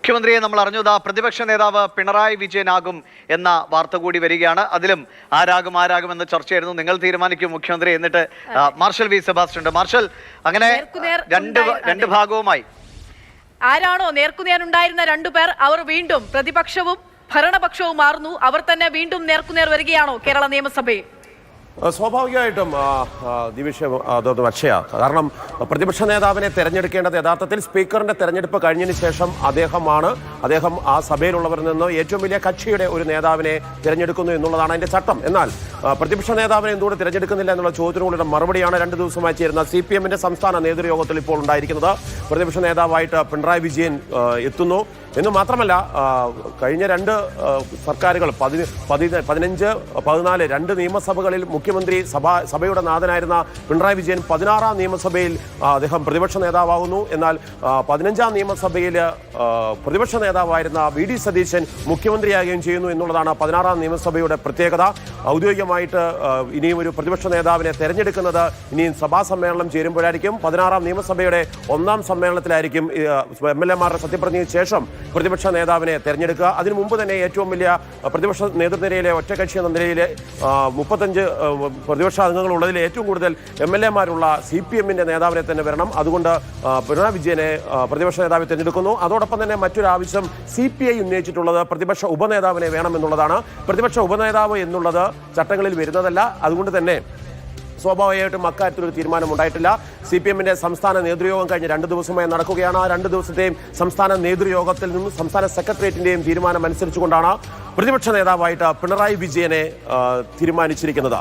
മുഖ്യമന്ത്രിയെ നമ്മൾ അറിഞ്ഞു. പ്രതിപക്ഷ നേതാവ് പിണറായി വിജയനാകും എന്ന വാർത്ത കൂടി വരികയാണ്. അതിലും ആരാകും എന്ന ചർച്ചയായിരുന്നു. നിങ്ങൾ തീരുമാനിക്കും മുഖ്യമന്ത്രി. എന്നിട്ട് മാർഷൽ വി സെബാസ്റ്റ്യൻ ഉണ്ട്. മാർഷൽ, അങ്ങനെ രണ്ട് ഭാഗവുമായി ആരാണോ നേർക്കുനേരുണ്ടായിരുന്ന രണ്ടുപേർ അവർ വീണ്ടും പ്രതിപക്ഷവും ഭരണപക്ഷവും മാറുന്നു. അവർ തന്നെ വീണ്ടും നേർക്കുനേർ വരികയാണോ കേരള നിയമസഭയിൽ? സ്വാഭാവികമായിട്ടും അക്ഷയ, കാരണം പ്രതിപക്ഷ നേതാവിനെ തെരഞ്ഞെടുക്കേണ്ടത് യഥാർത്ഥത്തിൽ സ്പീക്കറിന്റെ തെരഞ്ഞെടുപ്പ് കഴിഞ്ഞതിന് ശേഷം അദ്ദേഹം ആ സഭയിലുള്ളവരിൽ നിന്ന് ഏറ്റവും വലിയ കക്ഷിയുടെ ഒരു നേതാവിനെ തിരഞ്ഞെടുക്കുന്നു എന്നുള്ളതാണ് അതിന്റെ ചട്ടം. എന്നാൽ പ്രതിപക്ഷ നേതാവിനെ എന്തുകൊണ്ട് തിരഞ്ഞെടുക്കുന്നില്ല എന്നുള്ള ചോദ്യത്തിനുള്ള മറുപടിയാണ് 2 ദിവസമായി ചേരുന്ന CPM-ന്റെ സംസ്ഥാന നേതൃയോഗത്തിൽ ഇപ്പോൾ ഉണ്ടായിരിക്കുന്നത്. പ്രതിപക്ഷ നേതാവായിട്ട് പിണറായി വിജയൻ എത്തുന്നു എന്ന് മാത്രമല്ല, കഴിഞ്ഞ 2 സർക്കാരുകൾ 15, 14 2 നിയമസഭകളിൽ മുഖ്യമന്ത്രി സഭയുടെ നാഥനായിരുന്ന പിണറായി വിജയൻ 16-ാം നിയമസഭയിൽ അദ്ദേഹം പ്രതിപക്ഷ നേതാവാകുന്നു. എന്നാൽ 15-ാം നിയമസഭയിൽ പ്രതിപക്ഷ നേതാവായിരുന്ന VD സതീശൻ മുഖ്യമന്ത്രിയാകുകയും ചെയ്യുന്നു എന്നുള്ളതാണ് 16-ാം നിയമസഭയുടെ പ്രത്യേകത. ഔദ്യോഗികമായിട്ട് ഇനിയും ഒരു പ്രതിപക്ഷ നേതാവിനെ തെരഞ്ഞെടുക്കുന്നത് ഇനിയും സഭാ സമ്മേളനം ചേരുമ്പോഴായിരിക്കും. 16-ാം നിയമസഭയുടെ 1-ാം സമ്മേളനത്തിലായിരിക്കും MLA-മാരുടെ സത്യപ്രതിജ്ഞയ്ക്ക് ശേഷം പ്രതിപക്ഷ നേതാവിനെ തെരഞ്ഞെടുക്കുക. അതിനു മുമ്പ് തന്നെ ഏറ്റവും വലിയ പ്രതിപക്ഷ നേതൃനിരയിലെ ഒറ്റകക്ഷി എന്ന നിലയിലെ 35 പ്രതിപക്ഷ അംഗങ്ങളുള്ളതിൽ ഏറ്റവും കൂടുതൽ MLA-മാരുള്ള CPM-ന്റെ നേതാവിനെ തന്നെ വരണം. അതുകൊണ്ട് പിണറായി വിജയനെ പ്രതിപക്ഷ നേതാവിനെ തെരഞ്ഞെടുക്കുന്നു. അതോടൊപ്പം തന്നെ മറ്റൊരു ആവശ്യം CPI ഉന്നയിച്ചിട്ടുള്ളത് പ്രതിപക്ഷ ഉപനേതാവിനെ വേണമെന്നുള്ളതാണ്. പ്രതിപക്ഷ ഉപനേതാവ് എന്നുള്ളത് ചട്ടങ്ങളിൽ വരുന്നതല്ല. അതുകൊണ്ട് തന്നെ സ്വാഭാവികമായിട്ടും അക്കാര്യത്തിലൊരു തീരുമാനം ഉണ്ടായിട്ടില്ല. CPM-ന്റെ സംസ്ഥാന നേതൃയോഗം കഴിഞ്ഞ് 2 ദിവസമായി നടക്കുകയാണ്. ആ 2 ദിവസത്തെയും സംസ്ഥാന നേതൃയോഗത്തിൽ നിന്നും സംസ്ഥാന സെക്രട്ടേറിയറ്റിന്റെയും തീരുമാനം അനുസരിച്ചുകൊണ്ടാണ് പ്രതിപക്ഷ നേതാവായിട്ട് പിണറായി വിജയനെ തീരുമാനിച്ചിരിക്കുന്നത്.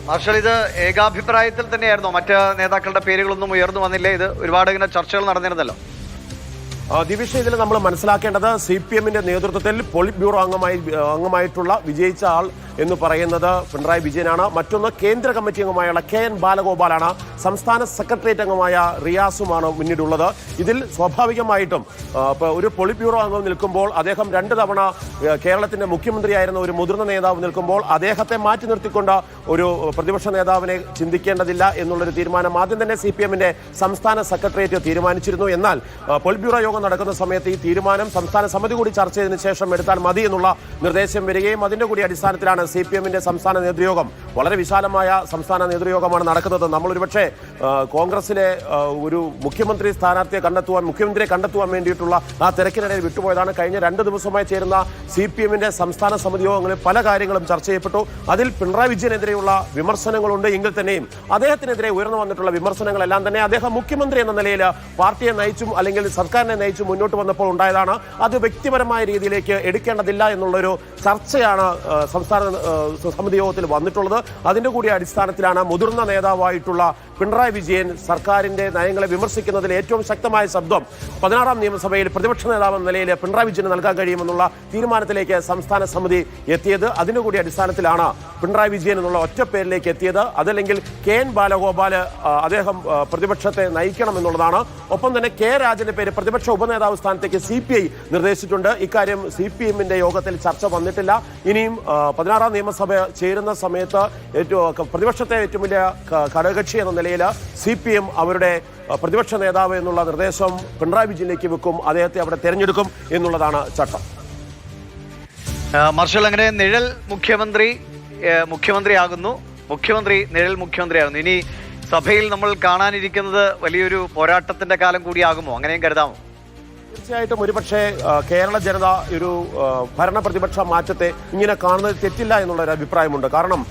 മാർഷൽ, ഇത് ഏകാഭിപ്രായത്തിൽ തന്നെയായിരുന്നോ? മറ്റ് നേതാക്കളുടെ പേരുകളൊന്നും ഉയർന്നു വന്നില്ലേ? ഇത് ഒരുപാട് ഇങ്ങനെ ചർച്ചകൾ നടന്നിരുന്നല്ലോ. ദിവിഷ, ഇതിൽ നമ്മൾ മനസ്സിലാക്കേണ്ടത് CPM-ന്റെ നേതൃത്വത്തിൽ പോളിറ്റ് ബ്യൂറോ അംഗമായിട്ടുള്ള വിജയിച്ച ആൾ എന്ന് പറയുന്നത് പിണറായി വിജയനാണ്. മറ്റൊന്ന് കേന്ദ്ര കമ്മിറ്റി അംഗമായുള്ള KN ബാലഗോപാലാണ്. സംസ്ഥാന സെക്രട്ടേറിയറ്റ് അംഗമായ റിയാസുമാണ് മുന്നിലുള്ളത്. ഇതിൽ സ്വാഭാവികമായിട്ടും ഒരു പോളിറ്റ് ബ്യൂറോ അംഗം നിൽക്കുമ്പോൾ, അദ്ദേഹം 2 തവണ കേരളത്തിന്റെ മുഖ്യമന്ത്രിയായിരുന്ന ഒരു മുതിർന്ന നേതാവ് നിൽക്കുമ്പോൾ അദ്ദേഹത്തെ മാറ്റി നിർത്തിക്കൊണ്ട് ഒരു പ്രതിപക്ഷ നേതാവിനെ ചിന്തിക്കേണ്ടതില്ല എന്നുള്ളൊരു തീരുമാനം ആദ്യം തന്നെ CPM-ന്റെ സംസ്ഥാന സെക്രട്ടേറിയറ്റ് തീരുമാനിച്ചിരുന്നു. എന്നാൽ പോളിറ്റ് ബ്യൂറോ യോഗം നടക്കുന്ന സമയത്ത് ഈ തീരുമാനം സംസ്ഥാന സമിതി കൂടി ചർച്ച ചെയ്തതിനു ശേഷം എടുത്താൽ മതി എന്നുള്ള നിർദ്ദേശം വരികയും അതിന്റെ കൂടി അടിസ്ഥാനത്തിലാണ് CPM-ന്റെ സംസ്ഥാന നേതൃയോഗം, വളരെ വിശാലമായ സംസ്ഥാന നേതൃയോഗമാണ് നടക്കുന്നത്. നമ്മൾ ഒരുപക്ഷെ കോൺഗ്രസിലെ ഒരു മുഖ്യമന്ത്രിയെ കണ്ടെത്തുവാൻ വേണ്ടിയിട്ടുള്ള ആ തിരക്കിനിടയിൽ വിട്ടുപോയതാണ്. കഴിഞ്ഞ 2 ദിവസമായി ചേരുന്ന CPM-ന്റെ സംസ്ഥാന സമിതി യോഗങ്ങളിൽ പല കാര്യങ്ങളും ചർച്ച ചെയ്യപ്പെട്ടു. അതിൽ പിണറായി വിജയനെതിരെയുള്ള വിമർശനങ്ങളുണ്ട് എങ്കിൽ തന്നെയും അദ്ദേഹത്തിനെതിരെ ഉയർന്നു വന്നിട്ടുള്ള വിമർശനങ്ങളെല്ലാം തന്നെ അദ്ദേഹം മുഖ്യമന്ത്രി എന്ന നിലയിൽ പാർട്ടിയെ നയിച്ചും അല്ലെങ്കിൽ സർക്കാരിനെ നയിച്ചും മുന്നോട്ട് വന്നപ്പോൾ ഉണ്ടായതാണ്. അത് വ്യക്തിപരമായ രീതിയിലേക്ക് എടുക്കേണ്ടതില്ല എന്നുള്ളൊരു ചർച്ചയാണ് സംസ്ഥാന സമിതി യോഗത്തിൽ വന്നിട്ടുള്ളത്. അതിന്റെ കൂടി അടിസ്ഥാനത്തിലാണ് മുതിർന്ന നേതാവായിട്ടുള്ള പിണറായി വിജയൻ സർക്കാരിന്റെ നയങ്ങളെ വിമർശിക്കുന്നതിൽ ഏറ്റവും ശക്തമായ ശബ്ദം 16-ാം നിയമസഭയിൽ പ്രതിപക്ഷ നേതാവ് എന്ന നിലയിൽ പിണറായി വിജയന് നൽകാൻ കഴിയുമെന്നുള്ള തീരുമാനത്തിലേക്ക് സംസ്ഥാന സമിതി എത്തിയത്. അതിന്റെ കൂടി അടിസ്ഥാനത്തിലാണ് പിണറായി വിജയൻ എന്നുള്ള ഒറ്റ പേരിലേക്ക് എത്തിയത്. അതല്ലെങ്കിൽ KN ബാലഗോപാൽ അദ്ദേഹം പ്രതിപക്ഷത്തെ നയിക്കണം എന്നുള്ളതാണ്. ഒപ്പം തന്നെ K രാജന്റെ പേര് പ്രതിപക്ഷ ഉപനേതാവ് സ്ഥാനത്തേക്ക് CPI നിർദ്ദേശിച്ചിട്ടുണ്ട്. ഇക്കാര്യം CPM-ന്റെ യോഗത്തിൽ ചർച്ച വന്നിട്ടില്ല. ഇനിയും 16-ാം നിയമസഭ ചേരുന്ന സമയത്ത് പ്രതിപക്ഷത്തെ ഏറ്റവും വലിയ ഘടകകക്ഷി എന്ന നിലയിൽ CPM അവരുടെ പ്രതിപക്ഷ നേതാവ് എന്നുള്ള നിർദ്ദേശം പിണറായി വിജയനിലേക്ക് വെക്കും. അദ്ദേഹത്തെ അവിടെ തെരഞ്ഞെടുക്കും എന്നുള്ളതാണ് ചട്ടം. മാർഷൽ, അങ്ങനെ നിഴൽ മുഖ്യമന്ത്രിയാകുന്നു. നിഴൽ മുഖ്യമന്ത്രിയാകുന്നു. ഇനി സഭയിൽ നമ്മൾ കാണാനിരിക്കുന്നത് വലിയൊരു പോരാട്ടത്തിന്റെ കാലം കൂടിയാകുമോ? അങ്ങനെയും കരുതാമോ? തീർച്ചയായിട്ടും ഒരുപക്ഷെ കേരള ജനത ഒരു ഭരണ പ്രതിപക്ഷ മാറ്റത്തെ ഇങ്ങനെ കാണുന്നത് തെറ്റില്ല എന്നുള്ളൊരു അഭിപ്രായമുണ്ട്. കാരണം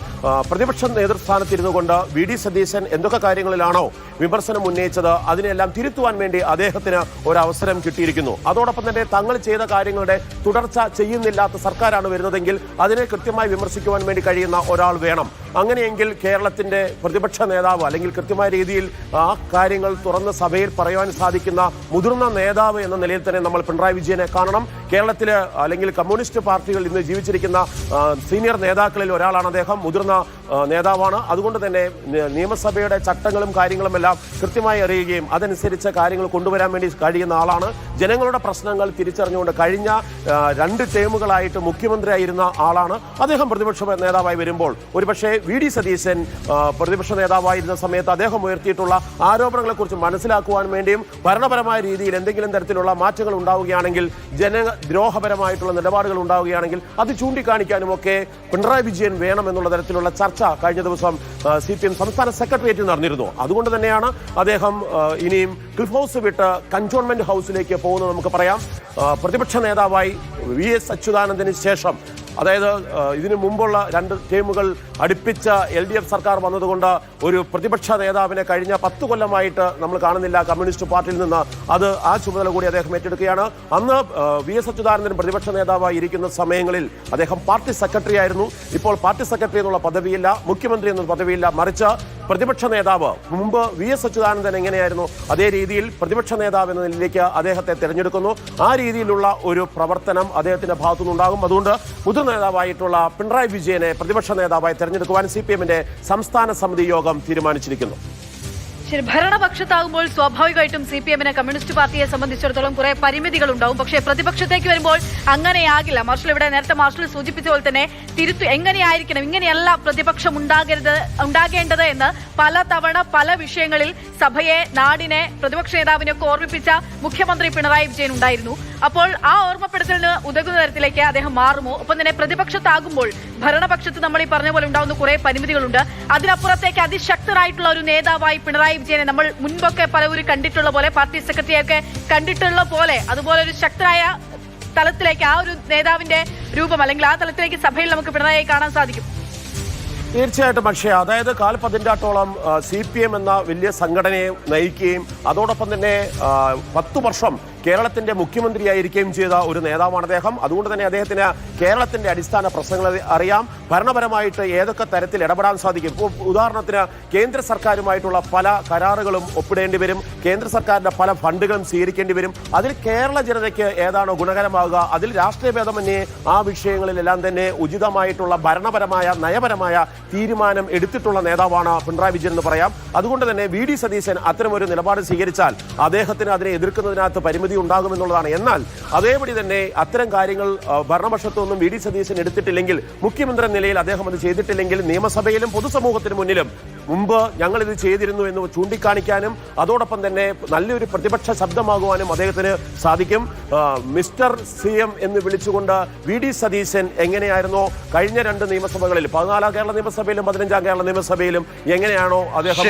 പ്രതിപക്ഷ നേതൃസ്ഥാനത്തിരുന്നു കൊണ്ട് VD സതീശൻ എന്തൊക്കെ കാര്യങ്ങളിലാണോ വിമർശനം ഉന്നയിച്ചത് അതിനെല്ലാം തിരുത്തുവാൻ വേണ്ടി അദ്ദേഹത്തിന് ഒരവസരം കിട്ടിയിരിക്കുന്നു. അതോടൊപ്പം തന്നെ തങ്ങൾ ചെയ്ത കാര്യങ്ങളുടെ തുടർച്ച ചെയ്യുന്നില്ലാത്ത സർക്കാരാണ് വരുന്നതെങ്കിൽ അതിനെ കൃത്യമായി വിമർശിക്കുവാൻ വേണ്ടി കഴിയുന്ന ഒരാൾ വേണം. അങ്ങനെയെങ്കിൽ കേരളത്തിന്റെ പ്രതിപക്ഷ നേതാവ് അല്ലെങ്കിൽ കൃത്യമായ രീതിയിൽ ആ കാര്യങ്ങൾ തുറന്ന സഭയിൽ പറയുവാൻ സാധിക്കുന്ന മുതിർന്ന നേതാവ് എന്ന നിലയിൽ തന്നെ നമ്മൾ പിണറായി വിജയനെ കാണണം. കേരളത്തില് അല്ലെങ്കിൽ കമ്മ്യൂണിസ്റ്റ് പാർട്ടികൾ ഇന്ന് ജീവിച്ചിരിക്കുന്ന സീനിയർ നേതാക്കളിൽ ഒരാളാണ് അദ്ദേഹം. മുതിർന്ന നേതാവാണ്. അതുകൊണ്ട് തന്നെ നിയമസഭയുടെ ചട്ടങ്ങളും കാര്യങ്ങളുമെല്ലാം കൃത്യമായി അറിയുകയും അതനുസരിച്ച് കാര്യങ്ങൾ കൊണ്ടുവരാൻ വേണ്ടി കഴിയുന്ന ആളാണ്. ജനങ്ങളുടെ പ്രശ്നങ്ങൾ തിരിച്ചറിഞ്ഞുകൊണ്ട് കഴിഞ്ഞ 2 ടേമുകളായിട്ട് മുഖ്യമന്ത്രിയായിരുന്ന ആളാണ്. അദ്ദേഹം പ്രതിപക്ഷ നേതാവായി വരുമ്പോൾ ഒരുപക്ഷെ വി.ഡി. സതീശൻ പ്രതിപക്ഷ നേതാവായിരുന്ന സമയത്ത് അദ്ദേഹം ഉയർത്തിയിട്ടുള്ള ആരോപണങ്ങളെക്കുറിച്ച് മനസ്സിലാക്കുവാൻ വേണ്ടിയും ഭരണപരമായ രീതിയിൽ എന്തെങ്കിലും തരത്തിലുള്ള മാറ്റങ്ങൾ ഉണ്ടാവുകയാണെങ്കിൽ, ജനദ്രോഹപരമായിട്ടുള്ള നിലപാടുകൾ ഉണ്ടാവുകയാണെങ്കിൽ അത് ചൂണ്ടിക്കാണിക്കാനും ഒക്കെ പിണറായി വിജയൻ വേണം എന്നുള്ള തരത്തിലുള്ള ചർച്ച കഴിഞ്ഞ ദിവസം CPM സംസ്ഥാന സെക്രട്ടേറിയറ്റിൽ നടന്നിരുന്നു. അതുകൊണ്ട് തന്നെയാണ് അദ്ദേഹം ഇനിയും ക്ലിഫ് ഹൗസ് വിട്ട് കന്റോൺമെന്റ് ഹൗസിലേക്ക് പോകുന്നത് നമുക്ക് പറയാം. പ്രതിപക്ഷ നേതാവായി VS അച്യുതാനന്ദന് ശേഷം, അതായത് ഇതിനു മുമ്പുള്ള 2 ടേമുകൾ അടുപ്പിച്ച LDF സർക്കാർ വന്നതുകൊണ്ട് ഒരു പ്രതിപക്ഷ നേതാവിനെ കഴിഞ്ഞ 10 കൊല്ലമായിട്ട് നമ്മൾ കാണുന്നില്ല കമ്മ്യൂണിസ്റ്റ് പാർട്ടിയിൽ നിന്ന്. അത് ആ ചുമതല കൂടി അദ്ദേഹം ഏറ്റെടുക്കുകയാണ്. അന്ന് VS അച്യുതാനന്ദൻ പ്രതിപക്ഷ നേതാവായി ഇരിക്കുന്ന സമയങ്ങളിൽ അദ്ദേഹം പാർട്ടി സെക്രട്ടറി ആയിരുന്നു. ഇപ്പോൾ പാർട്ടി സെക്രട്ടറി എന്നുള്ള പദവിയില്ല, മുഖ്യമന്ത്രി എന്നുള്ള പദവിയില്ല, മറിച്ച് പ്രതിപക്ഷ നേതാവ്. മുമ്പ് VS അച്യുതാനന്ദൻ എങ്ങനെയായിരുന്നു അതേ രീതിയിൽ പ്രതിപക്ഷ നേതാവ് എന്ന നിലയിലേക്ക് അദ്ദേഹത്തെ തിരഞ്ഞെടുക്കുന്നു. ആ രീതിയിലുള്ള ഒരു പ്രവർത്തനം അദ്ദേഹത്തിന്റെ ഭാഗത്തുനിന്നുണ്ടാകും. അതുകൊണ്ട് മുതിർന്ന നേതാവായിട്ടുള്ള പിണറായി വിജയനെ പ്രതിപക്ഷ നേതാവായി തെരഞ്ഞെടുക്കുവാൻ CPM-ന്റെ സംസ്ഥാന സമിതി യോഗം തീരുമാനിച്ചിരിക്കുന്നു. ശരി, ഭരണപക്ഷത്താകുമ്പോൾ സ്വാഭാവികമായിട്ടും CPM-ന് കമ്മ്യൂണിസ്റ്റ് പാർട്ടിയെ സംബന്ധിച്ചിടത്തോളം കുറെ പരിമിതികൾ ഉണ്ടാവും. പക്ഷേ പ്രതിപക്ഷത്തേക്ക് വരുമ്പോൾ അങ്ങനെയാകില്ല. മാർഷൽ ഇവിടെ നേരത്തെ മാർഷൽ സൂചിപ്പിച്ച പോലെ തന്നെ എങ്ങനെയായിരിക്കണം, ഇങ്ങനെയല്ല പ്രതിപക്ഷം ഉണ്ടാകേണ്ടത് എന്ന് പലതവണ പല വിഷയങ്ങളിൽ സഭയെ, നാടിനെ, പ്രതിപക്ഷ നേതാവിനെയൊക്കെ ഓർമ്മിപ്പിച്ച മുഖ്യമന്ത്രി പിണറായി വിജയൻ ഉണ്ടായിരുന്നു. അപ്പോൾ ആ ഓർമ്മപ്പെടുത്തലിന് ഉതകുന്ന തരത്തിലേക്ക് അദ്ദേഹം മാറുമോ? ഒപ്പം തന്നെ പ്രതിപക്ഷത്താകുമ്പോൾ ഭരണപക്ഷത്ത് നമ്മൾ ഈ പറഞ്ഞ പോലെ ഉണ്ടാകുന്ന കുറെ പരിമിതികളുണ്ട്. അതിനപ്പുറത്തേക്ക് അതിശക്തരായിട്ടുള്ള ഒരു നേതാവായി പിണറായി വിജയനെ നമ്മൾ മുൻപൊക്കെ പലവരും കണ്ടിട്ടുള്ള പോലെ, പാർട്ടി സെക്രട്ടറിയൊക്കെ കണ്ടിട്ടുള്ള പോലെ, അതുപോലെ ഒരു ശക്തരായ തലത്തിലേക്ക് ആ ഒരു നേതാവിന്റെ രൂപം അല്ലെങ്കിൽ ആ തലത്തിലേക്ക് സഭയിൽ നമുക്ക് പിണറായിയെ കാണാൻ സാധിക്കും. തീർച്ചയായിട്ടും. പക്ഷേ അതായത് 4 പതിറ്റാണ്ടോളം CPM എന്ന വലിയ സംഘടനയെ നയിക്കുകയും അതോടൊപ്പം തന്നെ 10 വർഷം കേരളത്തിന്റെ മുഖ്യമന്ത്രിയായിരിക്കുകയും ചെയ്ത ഒരു നേതാവാണ് അദ്ദേഹം. അതുകൊണ്ട് തന്നെ അദ്ദേഹത്തിന് കേരളത്തിന്റെ അടിസ്ഥാന പ്രശ്നങ്ങൾ അറിയാം. ഭരണപരമായിട്ട് ഏതൊക്കെ തരത്തിൽ ഇടപെടാൻ സാധിക്കും. ഇപ്പോൾ ഉദാഹരണത്തിന് കേന്ദ്ര സർക്കാരുമായിട്ടുള്ള പല കരാറുകളും ഒപ്പിടേണ്ടി വരും, കേന്ദ്ര സർക്കാരിന്റെ പല ഫണ്ടുകളും സ്വീകരിക്കേണ്ടി വരും. അതിൽ കേരള ജനതയ്ക്ക് ഏതാണോ ഗുണകരമാകുക, അതിൽ രാഷ്ട്രീയ ഭേദമന്യേ ആ വിഷയങ്ങളിലെല്ലാം തന്നെ ഉചിതമായിട്ടുള്ള ഭരണപരമായ നയപരമായ തീരുമാനം എടുത്തിട്ടുള്ള നേതാവാണ് പിണറായി വിജയൻ എന്ന് പറയാം. അതുകൊണ്ട് തന്നെ വി.ഡി. സതീശൻ അത്തരമൊരു നിലപാട് സ്വീകരിച്ചാൽ അദ്ദേഹത്തിന് അതിനെ എതിർക്കുന്നതിനകത്ത് പരിമിതി ഉണ്ടാകുമെന്നുള്ളതാണ്. എന്നാൽ അതേപടി തന്നെ അത്തരം കാര്യങ്ങൾ ഭരണപക്ഷത്തൊന്നും വി.ഡി. സതീശൻ എടുത്തിട്ടില്ലെങ്കിൽ, മുഖ്യമന്ത്രി നിലയിൽ അദ്ദേഹം അത് ചെയ്തിട്ടില്ലെങ്കിൽ, നിയമസഭയിലും പൊതുസമൂഹത്തിന് മുന്നിലും മുമ്പ് ഞങ്ങൾ ഇത് ചെയ്തിരുന്നു എന്ന് ചൂണ്ടിക്കാണിക്കാനും അതോടൊപ്പം തന്നെ നല്ലൊരു പ്രതിപക്ഷ ശബ്ദമാകുവാനും അദ്ദേഹത്തിന് സാധിക്കും. മിസ്റ്റർ CM എന്ന് വിളിച്ചുകൊണ്ട് വി.ഡി. സതീശൻ എങ്ങനെയായിരുന്നോ കഴിഞ്ഞ 2 നിയമസഭകളിൽ, 14ാം കേരള നിയമസഭയിലും 15ാം കേരള നിയമസഭയിലും എങ്ങനെയാണോ അദ്ദേഹം